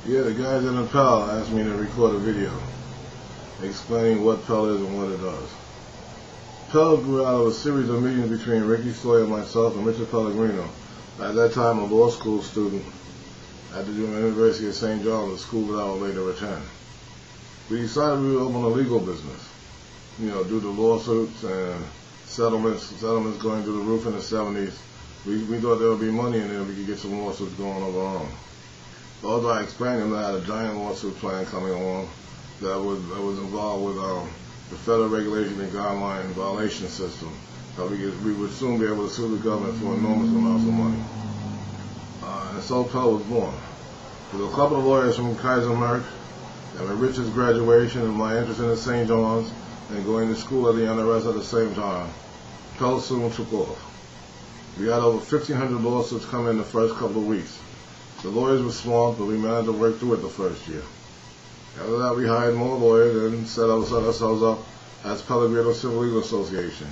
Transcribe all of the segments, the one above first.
Yeah, the guys in the Pell asked me to record a video explaining what Pell is and what it does. Pell grew out of a series of meetings between Ricky Sawyer, myself, and Richard Pellegrino, at that time a law school student at the University of St. John's, a school that I would later attend. We decided we would open a legal business, due to lawsuits and settlements going through the roof in the 70s. We thought there would be money in there, we could get some lawsuits going of our own. Although I explained to them that I had a giant lawsuit plan coming along that was involved with the federal regulation and guideline violation system. We would soon be able to sue the government for enormous amounts of money. And so Pell was born. With a couple of lawyers from Kaiser Merck, and with Richard's graduation and my interest in the St. John's and going to school at the NRS at the same time, Pell soon took off. We had over 1,500 lawsuits come in the first couple of weeks. The lawyers were small, but we managed to work through it the first year. After that, we hired more lawyers and set ourselves up as Pellegrino Civil Legal Association,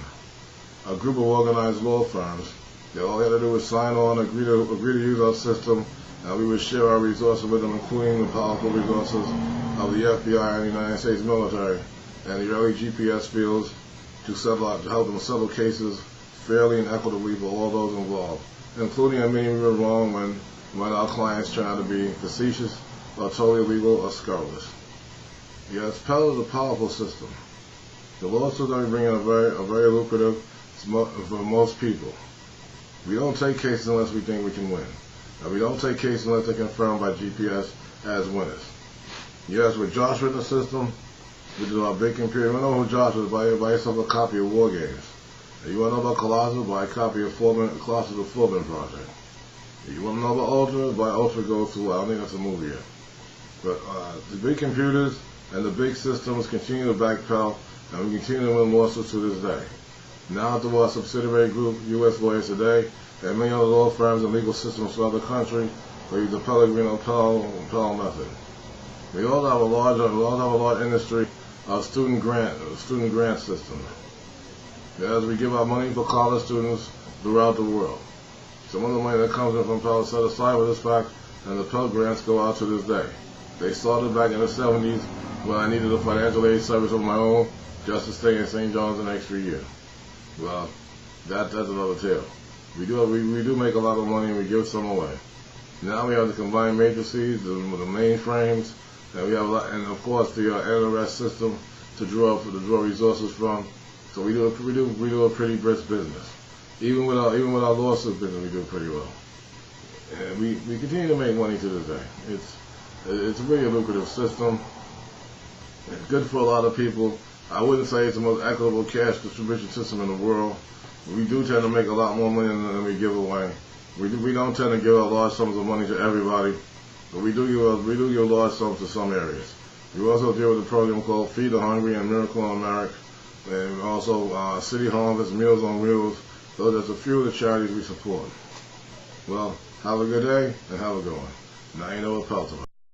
a group of organized law firms. All they had to do was sign on, agree to use our system, and we would share our resources with them, including the powerful resources of the FBI and the United States military and the early GPS fields to help them settle cases fairly and equitably for all those involved, including admitting we were wrong when our clients turned out to be facetious or totally illegal or scurrilous. Yes, Pell is a powerful system. The lawsuits are bringing a very lucrative for most people. We don't take cases unless we think we can win. And we don't take cases unless they're confirmed by GPS as winners. Yes, with Joshua in the system, which is our big computer. You want to know who Joshua is? Buy yourself a copy of War Games. You want to know about Colossus? Buy a copy of Colossus the Foreman Project. You want to know about Ultra? Buy Ultra Goes to War. I don't think that's a movie yet. But the big computers and the big systems continue to back Pell, and we continue to win lawsuits to this day. Now through our subsidiary group, U.S. Lawyers Today, and many other law firms and legal systems throughout the country, we use the Pellegrino Pell method. We all have a large industry of student grant system. As we give out money for college students throughout the world. Some of the money that comes in from Pell is set aside with this fact, and the Pell grants go out to this day. They started back in the 70s when I needed a financial aid service of my own just to stay in St. John's an extra year. Well, that's another tale. We do make a lot of money and we give some away. Now we have the combined matrices, the mainframes, and we have and of course the NRS system to draw resources from. So we do a pretty brisk business. Even with our lawsuit business, we do pretty well. And we continue to make money to this day. It's a really lucrative system. It's good for a lot of people. I wouldn't say it's the most equitable cash distribution system in the world. We do tend to make a lot more money than we give away. We don't tend to give out large sums of money to everybody, but we do give large sums to some areas. We also deal with a program called Feed the Hungry and Miracle on America, and also City Harvest, Meals on Wheels. Those are just a few of the charities we support. Well, have a good day and have a good one. Now you know what Pell's about.